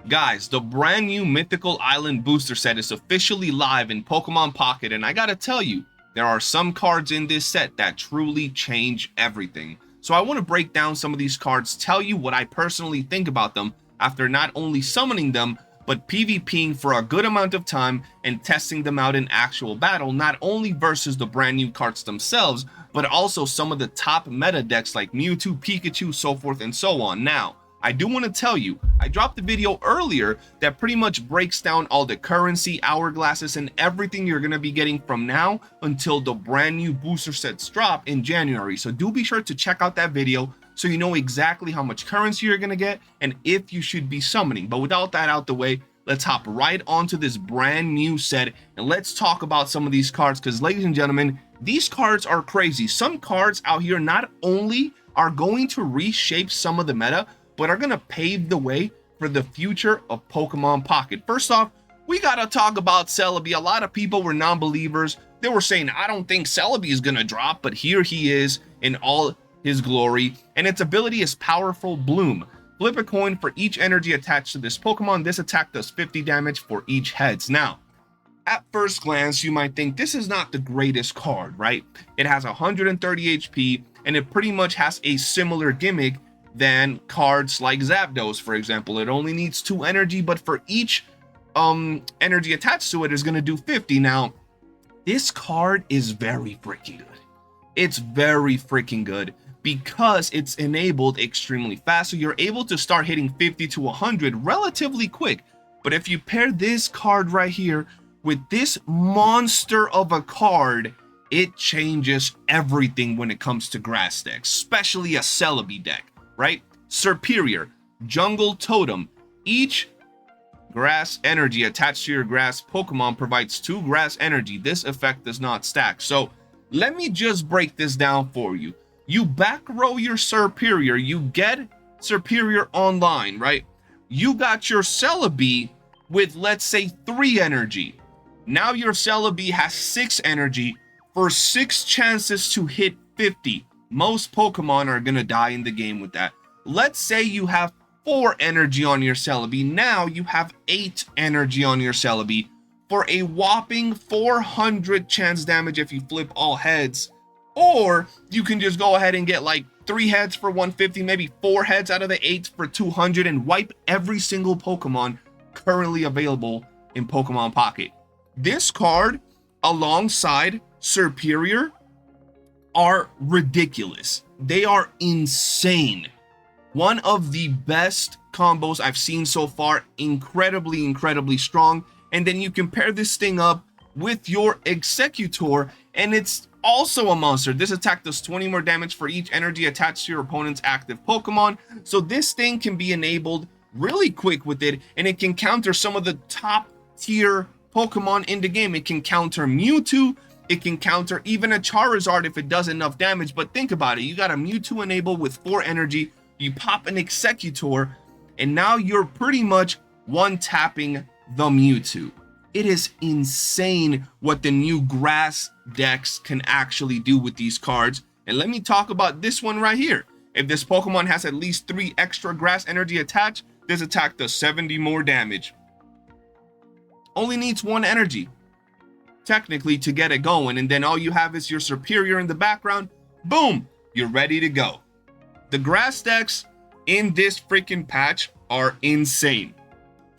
Guys, the brand new Mythical Island booster set is officially live in Pokemon Pocket, and I gotta tell you, there are some cards in this set that truly change everything. So I want to break down some of these cards, tell you what I personally think about them after not only summoning them, but PvPing for a good amount of time and testing them out in actual battle, not only versus the brand new cards themselves, but also some of the top meta decks like Mewtwo, Pikachu, so forth and so on. Now, I do want to tell you, I dropped a video earlier that pretty much breaks down all the currency, hourglasses, and everything you're going to be getting from now until the brand new booster sets drop in January. So do be sure to check out that video so you know exactly how much currency you're going to get and if you should be summoning. But without that out the way, let's hop right onto this brand new set and let's talk about some of these cards, because ladies and gentlemen, these cards are crazy. Some cards out here not only are going to reshape some of the meta, but are going to pave the way for the future of Pokemon Pocket. First off, we got to talk about Celby. A lot of people were non-believers. They were saying, I don't think Celby is going to drop, but here he is in all his glory. And its ability is Powerful Bloom. Flip a coin for each energy attached to this Pokemon. This attack does 50 damage for each heads. Now, at first glance, you might think this is not the greatest card, right? It has 130 HP, and it pretty much has a similar gimmick than cards like Zapdos, for example. It only needs 2 energy, but for each energy attached to it is going to do 50. Now, this card is very freaking good. It's very freaking good because it's enabled extremely fast, so you're able to start hitting 50 to 100 relatively quick. But if you pair this card right here with this monster of a card, it changes everything when it comes to grass decks, especially a Celby deck. Right? Superior, Jungle Totem. Each grass energy attached to your grass Pokemon provides 2 grass energy. This effect does not stack. So let me just break this down for you. You back row your Superior, you get Superior online, right? You got your Celby with, let's say, 3 energy. Now your Celby has 6 energy for 6 chances to hit 50. Most Pokemon are going to die in the game with that. Let's say you have 4 energy on your Celby. Now you have 8 energy on your Celby for a whopping 400 chance damage if you flip all heads. Or you can just go ahead and get like 3 heads for 150, maybe 4 heads out of the 8 for 200 and wipe every single Pokemon currently available in Pokemon Pocket. This card alongside Superior are ridiculous. They are insane. One of the best combos I've seen so far. Incredibly strong. And then you can pair this thing up with your Executor, and it's also a monster. This attack does 20 more damage for each energy attached to your opponent's active Pokemon. So this thing can be enabled really quick with it, and it can counter some of the top tier Pokemon in the game. It can counter Mewtwo. It can counter even a Charizard if it does enough damage. But think about it. You got a Mewtwo enabled with 4 energy. You pop an Executor, and now you're pretty much one-tapping the Mewtwo. It is insane what the new grass decks can actually do with these cards. And let me talk about this one right here. If this Pokemon has at least 3 extra grass energy attached, this attack does 70 more damage. Only needs 1 energy, technically, to get it going, and then all you have is your Superior in the background. Boom, you're ready to go. The grass decks in this freaking patch are insane.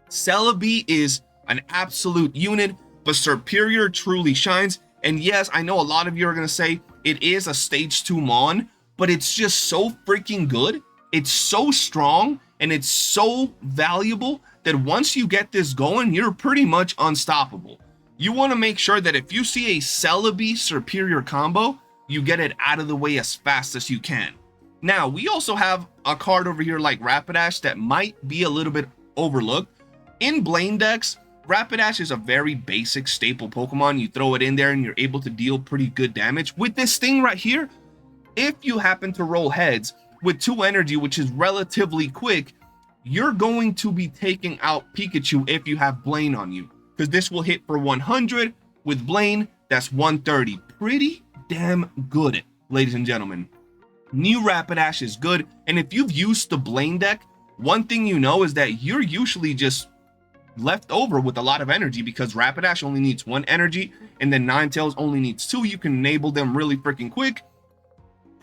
Celby is an absolute unit, but Superior truly shines. And yes, I know a lot of you are going to say it is a stage 2 Mon, but it's just so freaking good. It's so strong and it's so valuable that once you get this going, you're pretty much unstoppable. You want to make sure that if you see a Celby Superior combo, you get it out of the way as fast as you can. Now, we also have a card over here like Rapidash that might be a little bit overlooked. In Blaine decks, Rapidash is a very basic staple Pokemon. You throw it in there and you're able to deal pretty good damage. With this thing right here, if you happen to roll heads with 2 energy, which is relatively quick, you're going to be taking out Pikachu if you have Blaine on you, because this will hit for 100. With Blaine, that's 130. Pretty damn good, ladies and gentlemen. New Rapidash is good, and if you've used the Blaine deck, one thing you know is that you're usually just left over with a lot of energy, because Rapidash only needs 1 energy and then Ninetales only needs 2. You can enable them really freaking quick.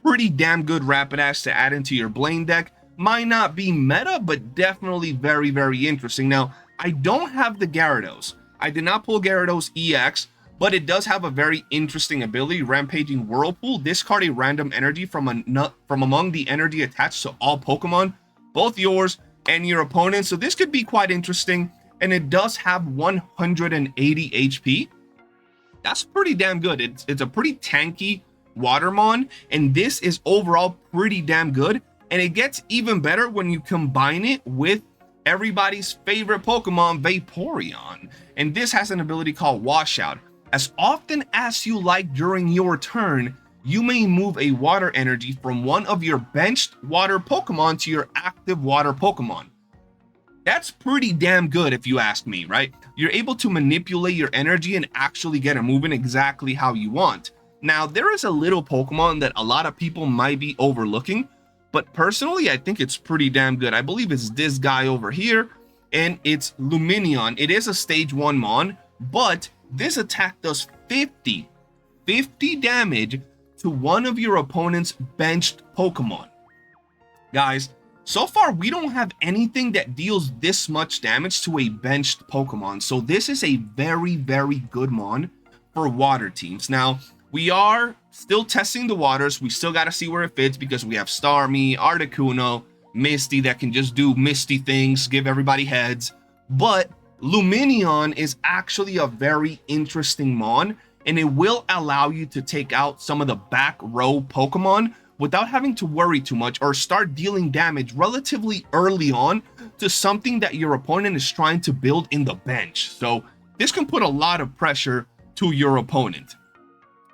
Pretty damn good Rapidash to add into your Blaine deck. Might not be meta, but definitely very, very interesting. Now, I don't have the Gyarados. I did not pull Gyarados EX, but it does have a very interesting ability, Rampaging Whirlpool. Discard a random energy from among the energy attached to all Pokemon, both yours and your opponent. So this could be quite interesting, and it does have 180 HP. That's pretty damn good. It's a pretty tanky Watermon, and this is overall pretty damn good. And it gets even better when you combine it with everybody's favorite Pokemon, Vaporeon. And this has an ability called Washout. As often as you like during your turn, you may move a water energy from one of your benched water Pokemon to your active water Pokemon. That's pretty damn good if you ask me, right? You're able to manipulate your energy and actually get it moving exactly how you want. Now, there is a little Pokemon that a lot of people might be overlooking, but personally, I think it's pretty damn good. I believe it's this guy over here, and it's Lumineon. It is a stage 1 Mon, but this attack does 50 damage to one of your opponent's benched Pokemon. Guys, so far we don't have anything that deals this much damage to a benched Pokemon, so this is a very, very good Mon for water teams. Now, we are still testing the waters. We still got to see where it fits, because we have Starmie, Articuno, Misty that can just do Misty things, give everybody heads. But Lumineon is actually a very interesting Mon, and it will allow you to take out some of the back row Pokemon without having to worry too much, or start dealing damage relatively early on to something that your opponent is trying to build in the bench. So this can put a lot of pressure to your opponent.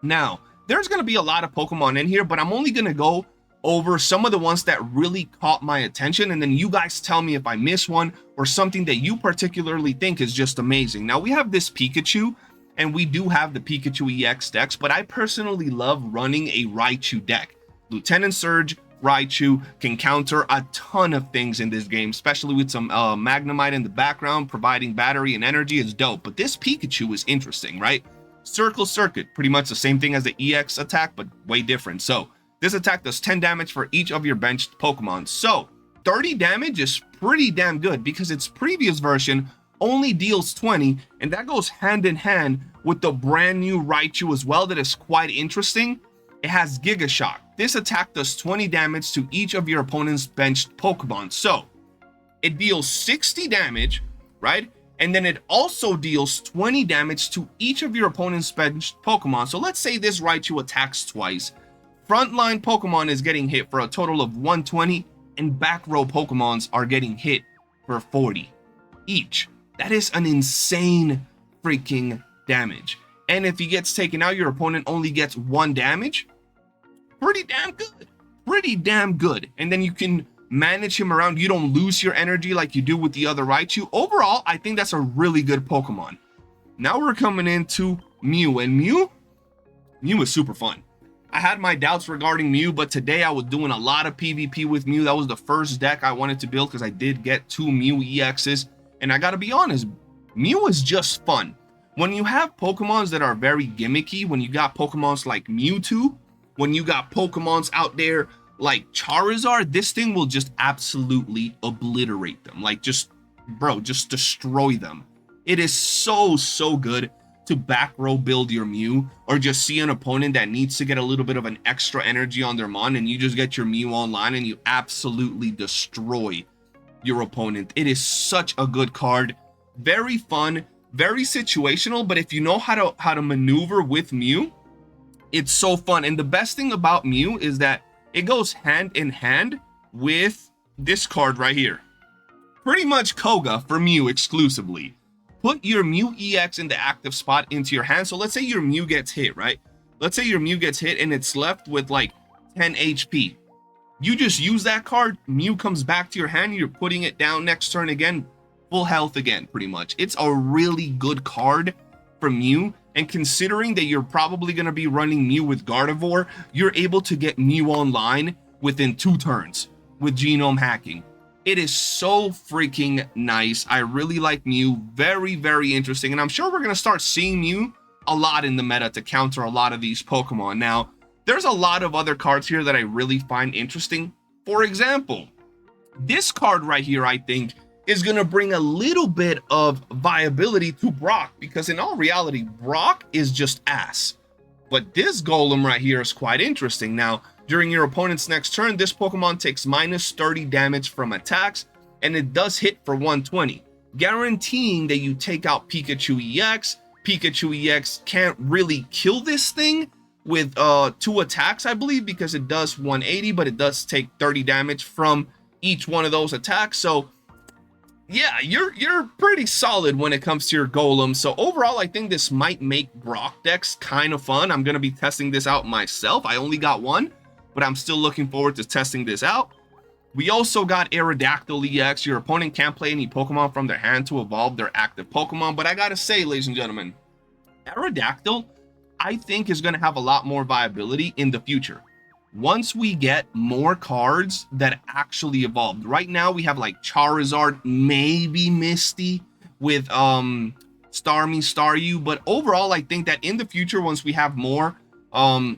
Now, there's going to be a lot of Pokemon in here, but I'm only going to go over some of the ones that really caught my attention, and then you guys tell me if I miss one or something that you particularly think is just amazing. Now, we have this Pikachu, and we do have the Pikachu EX decks, but I personally love running a Raichu deck. Lieutenant Surge Raichu can counter a ton of things in this game, especially with some Magnemite in the background, providing battery and energy is dope. But this Pikachu is interesting, right? Circle Circuit, pretty much the same thing as the EX attack, but way different. So this attack does 10 damage for each of your benched Pokemon. So 30 damage is pretty damn good, because its previous version only deals 20, and that goes hand in hand with the brand new Raichu as well. That is quite interesting. It has Giga Shock. This attack does 20 damage to each of your opponent's benched Pokemon. So it deals 60 damage, right? And then it also deals 20 damage to each of your opponent's benched Pokemon. So let's say this Raichu attacks twice. Frontline Pokemon is getting hit for a total of 120, and back row Pokemons are getting hit for 40 each. That is an insane freaking damage. And if he gets taken out, your opponent only gets 1 damage. Pretty damn good. Pretty damn good. And then you can manage him around. You don't lose your energy like you do with the other Raichu. Overall, I think that's a really good Pokemon. Now we're coming into Mew, and Mew is super fun. I had my doubts regarding Mew, but today I was doing a lot of PvP with Mew. That was the first deck I wanted to build, because I did get 2 Mew EXs, and I gotta be honest, Mew is just fun. When you have Pokemons that are very gimmicky, when you got Pokemons like Mewtwo, when you got Pokemons out there like Charizard, this thing will just absolutely obliterate them. Like, just destroy them. It is so good to back row build your Mew, or just see an opponent that needs to get a little bit of an extra energy on their Mon, and you just get your Mew online and you absolutely destroy your opponent. It is such a good card. Very fun, very situational, but if you know how to maneuver with Mew, it's so fun. And the best thing about Mew is that it goes hand in hand with this card right here. Pretty much Koga for Mew exclusively. Put your Mew EX in the active spot into your hand. So let's say your Mew gets hit, right? Let's say your Mew gets hit and it's left with like 10 HP. You just use that card, Mew comes back to your hand, you're putting it down next turn again, full health again, pretty much. It's a really good card for Mew. And considering that you're probably going to be running Mew with Gardevoir, you're able to get Mew online within 2 turns with genome hacking. It is so freaking nice. I really like Mew. Very, very interesting. And I'm sure we're going to start seeing Mew a lot in the meta to counter a lot of these Pokemon. Now, there's a lot of other cards here that I really find interesting. For example, this card right here, I think, is going to bring a little bit of viability to Brock, because in all reality, Brock is just ass. But this Golem right here is quite interesting. Now, during your opponent's next turn, this Pokemon takes minus 30 damage from attacks, and it does hit for 120, guaranteeing that you take out Pikachu EX. Pikachu EX can't really kill this thing with 2 attacks, I believe, because it does 180, but it does take 30 damage from each one of those attacks. So yeah, you're pretty solid when it comes to your Golem. So overall, I think this might make Brock decks kind of fun. I'm going to be testing this out myself. I only got one, but I'm still looking forward to testing this out. We also got Aerodactyl EX. Your opponent can't play any Pokemon from their hand to evolve their active Pokemon. But I gotta say, ladies and gentlemen, Aerodactyl, I think, is going to have a lot more viability in the future once we get more cards that actually evolved. Right now we have like Charizard, maybe Misty with Starmie, Staryu, but overall I think that in the future, once we have more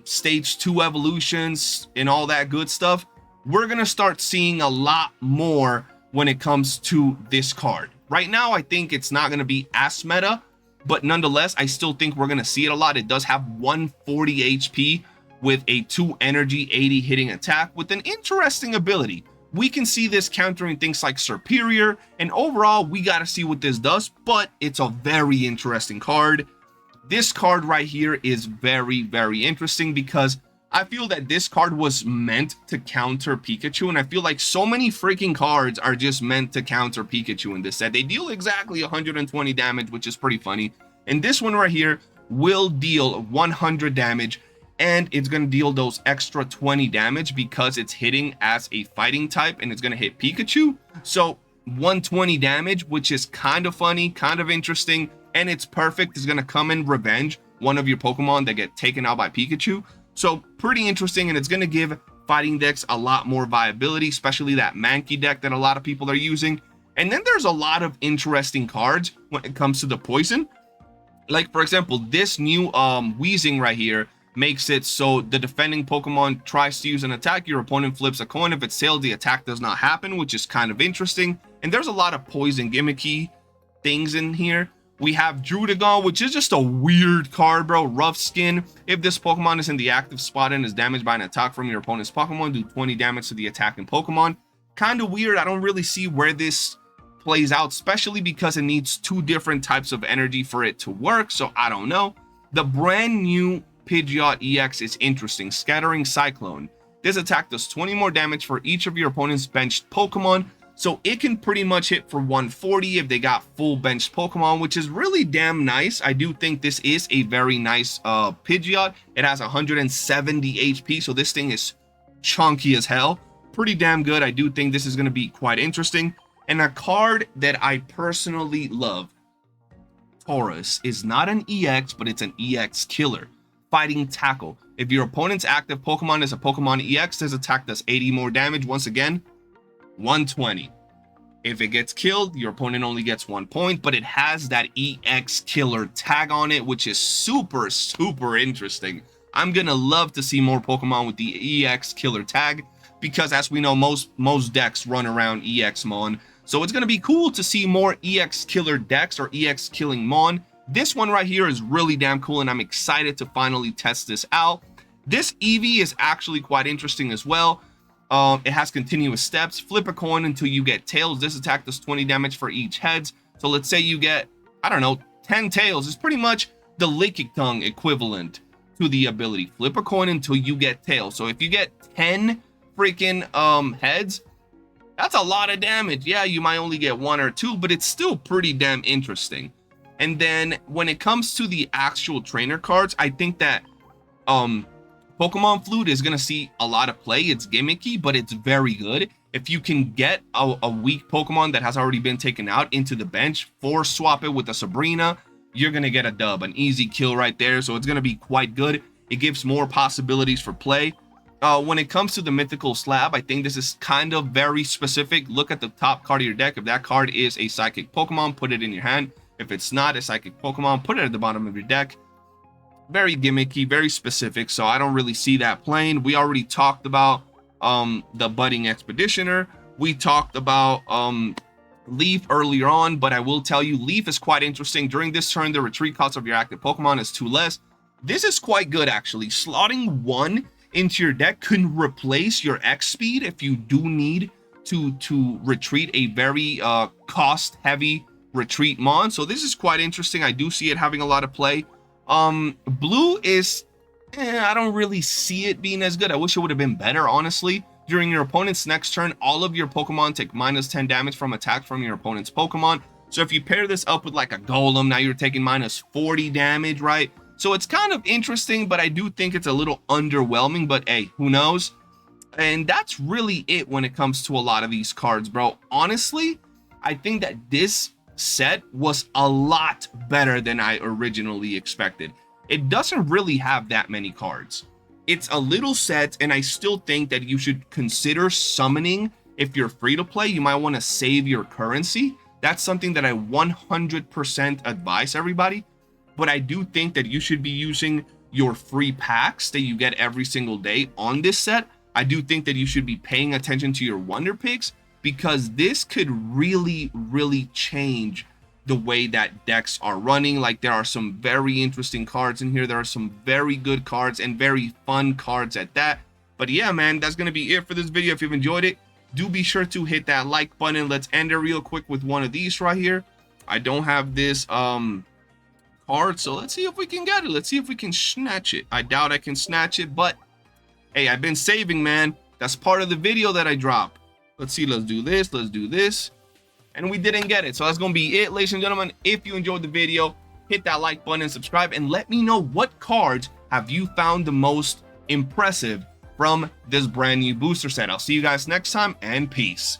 stage 2 evolutions and all that good stuff, we're gonna start seeing a lot more when it comes to this card. Right now I think it's not gonna be as meta, but nonetheless I still think we're gonna see it a lot. It does have 140 HP with a 2 energy 80 hitting attack with an interesting ability. We can see this countering things like Superior, and overall we got to see what this does, but it's a very interesting card. This card right here is very, very interesting because I feel that this card was meant to counter Pikachu, and I feel like so many freaking cards are just meant to counter Pikachu in this set. They deal exactly 120 damage, which is pretty funny, and this one right here will deal 100 damage, and it's going to deal those extra 20 damage because it's hitting as a fighting type and it's going to hit Pikachu. So 120 damage, which is kind of funny, kind of interesting, and it's perfect. It's going to come in revenge one of your Pokemon that get taken out by Pikachu. So pretty interesting, and it's going to give fighting decks a lot more viability, especially that Mankey deck that a lot of people are using. And then there's a lot of interesting cards when it comes to the poison. Like, for example, this new Weezing right here makes it so the defending Pokemon tries to use an attack, your opponent flips a coin. If it's tails, the attack does not happen, which is kind of interesting. And there's a lot of poison gimmicky things in here. We have Druddigon, which is just a weird card, bro. Rough Skin. If this Pokemon is in the active spot and is damaged by an attack from your opponent's Pokemon, do 20 damage to the attacking Pokemon. Kind of weird. I don't really see where this plays out, especially because it needs 2 different types of energy for it to work. So I don't know. The brand new Pidgeot EX is interesting. Scattering Cyclone. This attack does 20 more damage for each of your opponent's benched Pokemon, so it can pretty much hit for 140 if they got full benched Pokemon, which is really damn nice. I do think this is a very nice Pidgeot. It has 170 HP, so this thing is chunky as hell. Pretty damn good. I do think this is going to be quite interesting. And a card that I personally love, Taurus, is not an EX, but it's an EX killer. Fighting Tackle. If your opponent's active Pokemon is a Pokemon EX, this attack does 80 more damage. Once again, 120. If it gets killed, your opponent only gets 1 point, but it has that EX killer tag on it, which is super, super interesting. I'm gonna love to see more Pokemon with the EX killer tag, because as we know, most decks run around EX Mon. So it's gonna be cool to see more EX killer decks or EX killing Mon. This one right here is really damn cool, and I'm excited to finally test this out. This Eevee is actually quite interesting as well. It has continuous steps. Flip a coin until you get tails. This attack does 20 damage for each heads. So let's say you get, I don't know, 10 tails. It's pretty much the Lickitung equivalent to the ability. Flip a coin until you get tails. So if you get 10 freaking heads, that's a lot of damage. Yeah, you might only get 1 or 2, but it's still pretty damn interesting. And then when it comes to the actual trainer cards, I think that Pokemon Flute is going to see a lot of play. It's gimmicky, but it's very good. If you can get a weak Pokemon that has already been taken out into the bench, force swap it with a Sabrina, you're going to get a dub, an easy kill right there. So it's going to be quite good. It gives more possibilities for play. When it comes to the mythical slab, I think this is kind of very specific. Look at the top card of your deck. If that card is a psychic Pokemon, put it in your hand. If it's not a psychic Pokemon, put it at the bottom of your deck. Very gimmicky, very specific, so I don't really see that playing. We already talked about the Budding Expeditioner. We talked about Leaf earlier on, but I will tell you, Leaf is quite interesting. During this turn, the retreat cost of your active Pokemon is 2 less. This is quite good, actually. Slotting 1 into your deck can replace your X speed if you do need to retreat a very cost-heavy retreat mon. So this is quite interesting. I do see it having a lot of play. Blue is, I don't really see it being as good. I wish it would have been better, honestly. During your opponent's next turn, all of your Pokemon take -10 damage from attack from your opponent's Pokemon. So if you pair this up with like a Golem, now you're taking -40 damage, right? So it's kind of interesting, but I do think it's a little underwhelming, but hey, who knows? And that's really it when it comes to a lot of these cards, bro. Honestly, I think that this set was a lot better than I originally expected. It doesn't really have that many cards. It's a little set, and I still think that you should consider summoning. If you're free to play, you might want to save your currency. That's something that I 100% advise everybody. But I do think that you should be using your free packs that you get every single day on this set. I do think that you should be paying attention to your wonder picks, because this could really, really change the way that decks are running. Like, there are some very interesting cards in here. There are some very good cards and very fun cards at that. But yeah, man, that's going to be it for this video. If you've enjoyed it, do be sure to hit that like button. Let's end it real quick with one of these right here. I don't have this card, so let's see if we can get it. Let's see if we can snatch it. I doubt I can snatch it, but hey, I've been saving, man. That's part of the video that I drop. Let's see, let's do this, let's do this. And we didn't get it. So that's going to be it, ladies and gentlemen. If you enjoyed the video, hit that like button and subscribe, and let me know what cards have you found the most impressive from this brand new booster set. I'll see you guys next time, and peace.